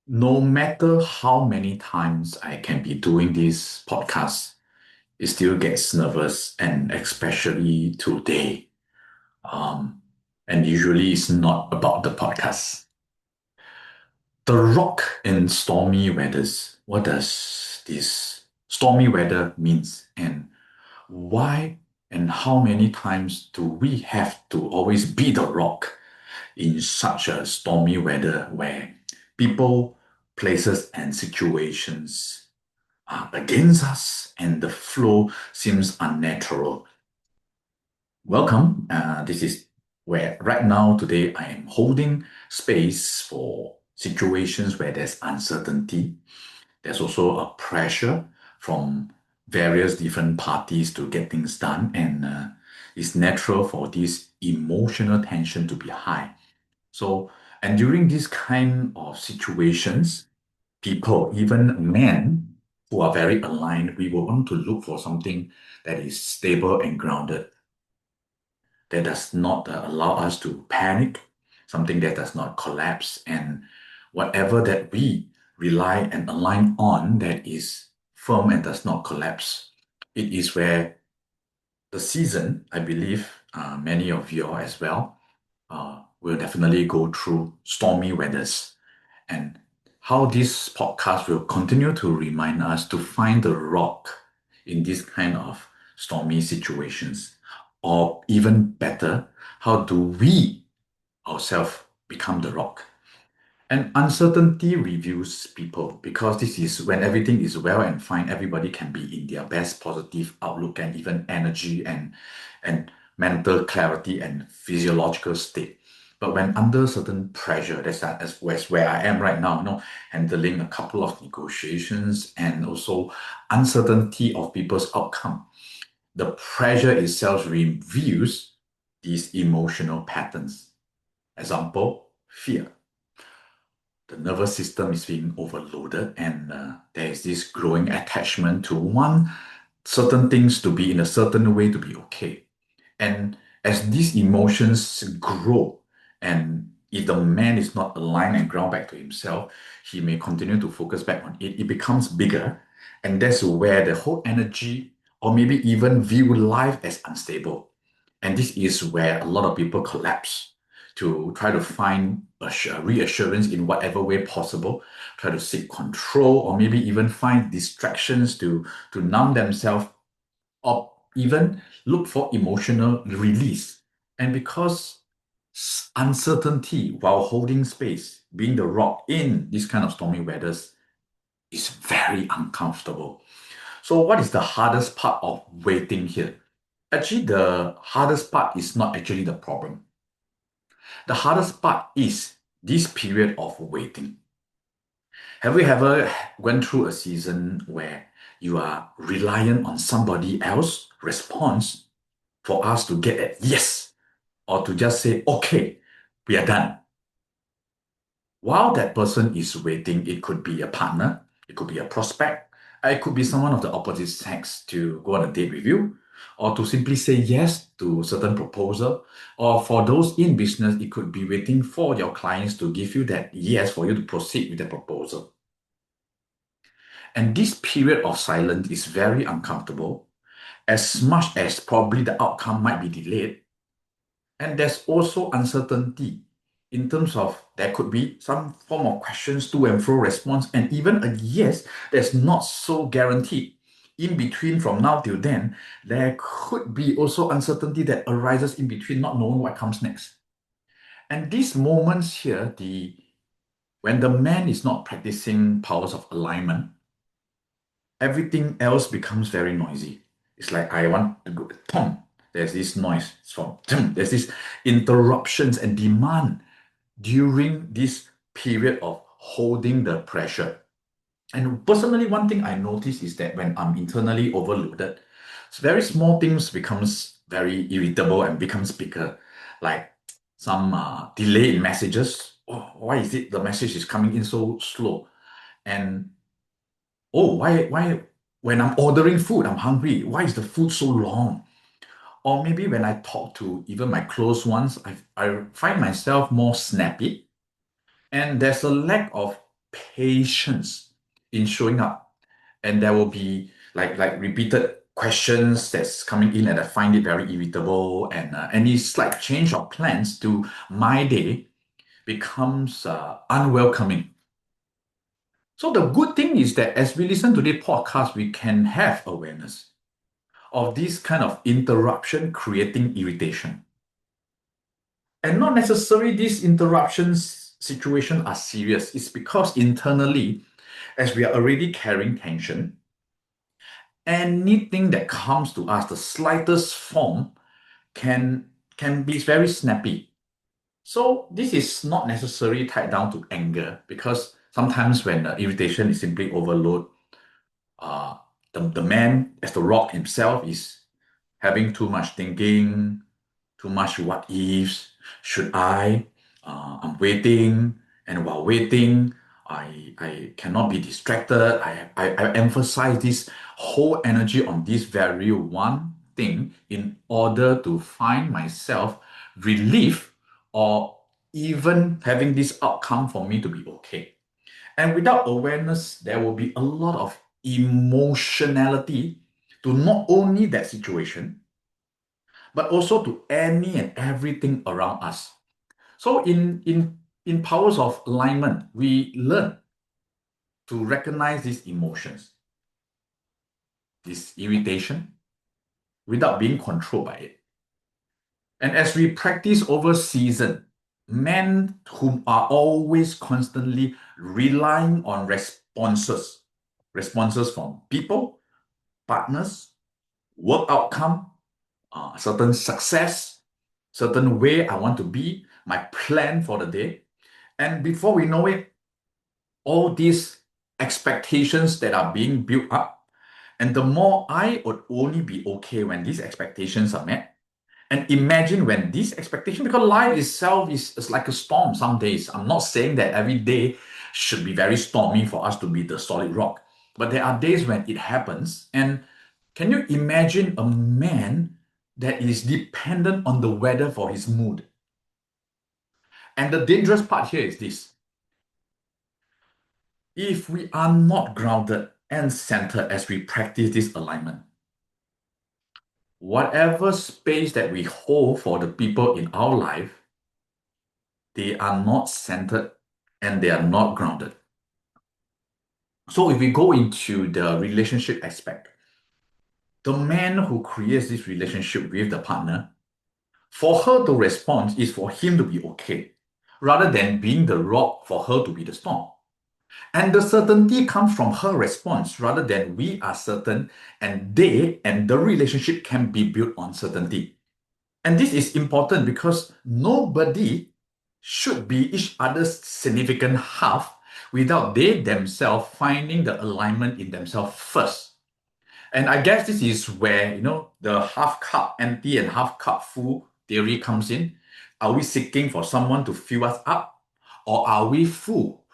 No matter how many times I can be doing this podcast, it still gets nervous, and especially today. Um, and usually it's not about the podcast. The rock in stormy weathers. What does this stormy weather means, and why and how many times do we have to always be the rock in such a stormy weather where people, places, and situations are against us and the flow seems unnatural? Welcome. This is where right now, today, I am holding space for situations where there's uncertainty. There's also a pressure from various different parties to get things done, and it's natural for this emotional tension to be high. So, and during these kind of situations, people, even men who are very aligned, we will want to look for something that is stable and grounded, that does not allow us to panic, something that does not collapse, and whatever that we rely and align on that is firm and does not collapse. It is where the season, I believe, many of you are as well, will definitely go through stormy weathers. And how this podcast will continue to remind us to find the rock in this kind of stormy situations. Or even better, how do we ourselves become the rock? And uncertainty reveals people, because this is when everything is well and fine, everybody can be in their best positive outlook and even energy and mental clarity and physiological state. But when under certain pressure, that's where I am right now, handling a couple of negotiations and also uncertainty of people's outcome. The pressure itself reveals these emotional patterns. Example, fear. The nervous system is being overloaded, and there is this growing attachment to one certain things to be in a certain way to be okay. And as these emotions grow, and if the man is not aligned and ground back to himself, he may continue to focus back on it. It becomes bigger, and that's where the whole energy, or maybe even view life as unstable. And this is where a lot of people collapse to try to find a reassurance in whatever way possible, try to seek control, or maybe even find distractions to numb themselves, or even look for emotional release. And because uncertainty while holding space, being the rock in this kind of stormy weathers, is very uncomfortable. So, what is the hardest part of waiting here? Actually, the hardest part is not actually the problem. The hardest part is this period of waiting. Have you ever went through a season where you are reliant on somebody else's response for us to get a yes, or to just say, okay, we are done? While that person is waiting, it could be a partner, it could be a prospect, it could be someone of the opposite sex to go on a date with you, or to simply say yes to certain proposal. Or for those in business, it could be waiting for your clients to give you that yes for you to proceed with the proposal. And this period of silence is very uncomfortable, as much as probably the outcome might be delayed. And there's also uncertainty in terms of there could be some form of questions to and fro response, and even a yes that's not so guaranteed. In between, from now till then, there could be also uncertainty that arises in between, not knowing what comes next. And these moments here, the when the man is not practicing powers of alignment, everything else becomes very noisy. It's like I want to go, tom. There's this noise. It's from there's this interruptions and demand during this period of holding the pressure. And personally, one thing I notice is that when I'm internally overloaded, very small things becomes very irritable and becomes bigger, like some delay in messages. Oh, why is it the message is coming in so slow? And oh, why when I'm ordering food, I'm hungry. Why is the food so long? Or maybe when I talk to even my close ones, I find myself more snappy, and there's a lack of patience in showing up. And there will be like repeated questions that's coming in, and I find it very irritable. And any slight change of plans to my day becomes unwelcoming. So the good thing is that as we listen to this podcast, we can have awareness of this kind of interruption creating irritation. And not necessarily these interruptions situation are serious. It's because internally, as we are already carrying tension, anything that comes to us, the slightest form, can be very snappy. So this is not necessarily tied down to anger, because sometimes when irritation is simply overload, uh, the man as the rock himself is having too much thinking, too much what ifs. Should I? I'm waiting, and while waiting, I cannot be distracted. I emphasize this whole energy on this very one thing in order to find myself relief, or even having this outcome for me to be okay. And without awareness, there will be a lot of emotionality to not only that situation, but also to any and everything around us. So in powers of alignment, we learn to recognize these emotions, this irritation, without being controlled by it. And as we practice over season, men whom are always constantly relying on responses from people, partners, work outcome, certain success, certain way I want to be, my plan for the day. And before we know it, all these expectations that are being built up, and the more I would only be okay when these expectations are met. And imagine when these expectations, because life itself is like a storm some days. I'm not saying that every day should be very stormy for us to be the solid rock, but there are days when it happens. And can you imagine a man that is dependent on the weather for his mood? And the dangerous part here is this: if we are not grounded and centered as we practice this alignment, whatever space that we hold for the people in our life, they are not centered and they are not grounded. So if we go into the relationship aspect, the man who creates this relationship with the partner, for her to respond is for him to be okay, rather than being the rock for her to be the storm. And the certainty comes from her response rather than we are certain, and they and the relationship can be built on certainty. And this is important because nobody should be each other's significant half without they themselves finding the alignment in themselves first. And I guess this is where, the half cup empty and half cup full theory comes in. Are we seeking for someone to fill us up, or are we full,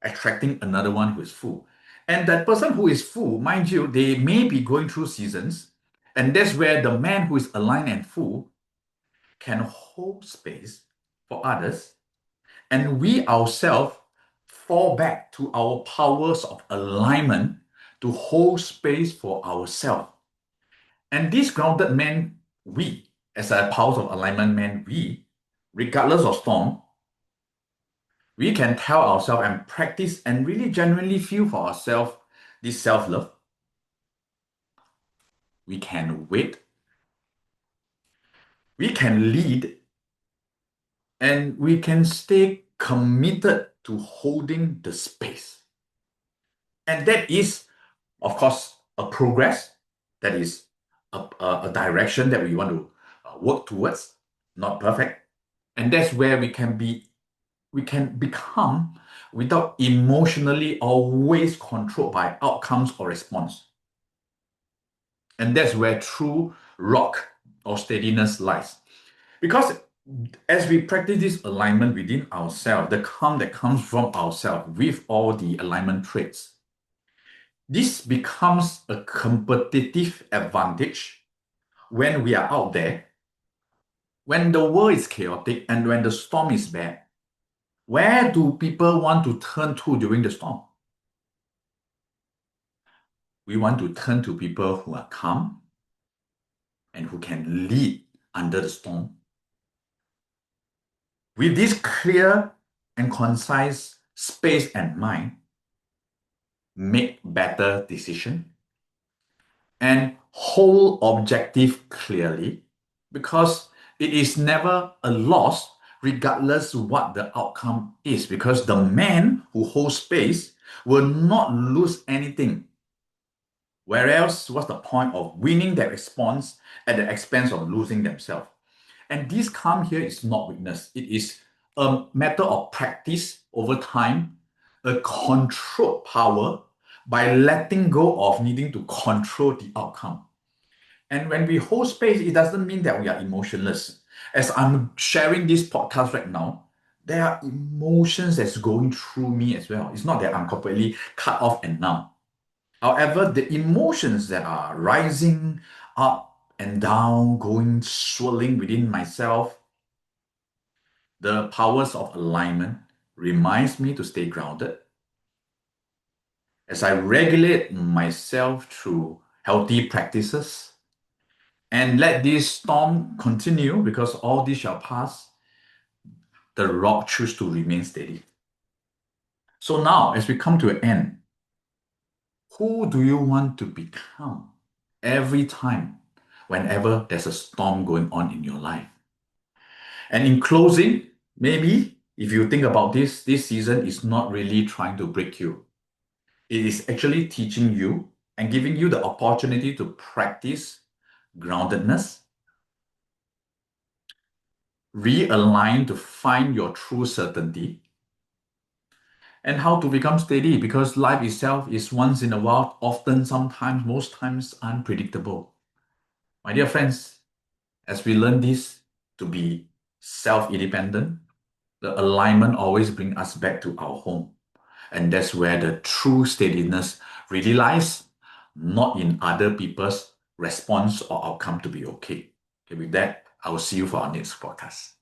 attracting another one who is full? And that person who is full, mind you, they may be going through seasons. And that's where the man who is aligned and full can hold space for others, and we ourselves fall back to our powers of alignment to hold space for ourselves. And this grounded man, we, as a powers of alignment man, we, regardless of storm, we can tell ourselves and practice and really genuinely feel for ourselves this self-love. We can wait. We can lead, and we can stay committed to holding the space. And that is, of course, a progress. That is a direction that we want to work towards, not perfect. And that's where we can become without emotionally always controlled by outcomes or response. And that's where true rock or steadiness lies. Because as we practice this alignment within ourselves, the calm that comes from ourselves with all the alignment traits, this becomes a competitive advantage when we are out there, when the world is chaotic and when the storm is bad. Where do people want to turn to during the storm? We want to turn to people who are calm and who can lead under the storm. With this clear and concise space and mind, make better decision and hold objective clearly, because it is never a loss regardless what the outcome is, because the man who holds space will not lose anything. Whereas, what's the point of winning that response at the expense of losing themselves? And this calm here is not weakness. It is a matter of practice over time, a controlled power by letting go of needing to control the outcome. And when we hold space, it doesn't mean that we are emotionless. As I'm sharing this podcast right now, there are emotions that's going through me as well. It's not that I'm completely cut off and numb. However, the emotions that are rising up and down, going swirling within myself, the powers of alignment reminds me to stay grounded as I regulate myself through healthy practices and let this storm continue, because all this shall pass. The rock choose to remain steady. So now, as we come to an end, who do you want to become every time, whenever there's a storm going on in your life? And in closing, maybe if you think about this season is not really trying to break you. It is actually teaching you and giving you the opportunity to practice groundedness, realign to find your true certainty, and how to become steady, because life itself is once in a while, often, sometimes, most times unpredictable. My dear friends, as we learn this to be self-independent, the alignment always brings us back to our home. And that's where the true steadiness really lies, not in other people's response or outcome to be okay. Okay, with that, I will see you for our next podcast.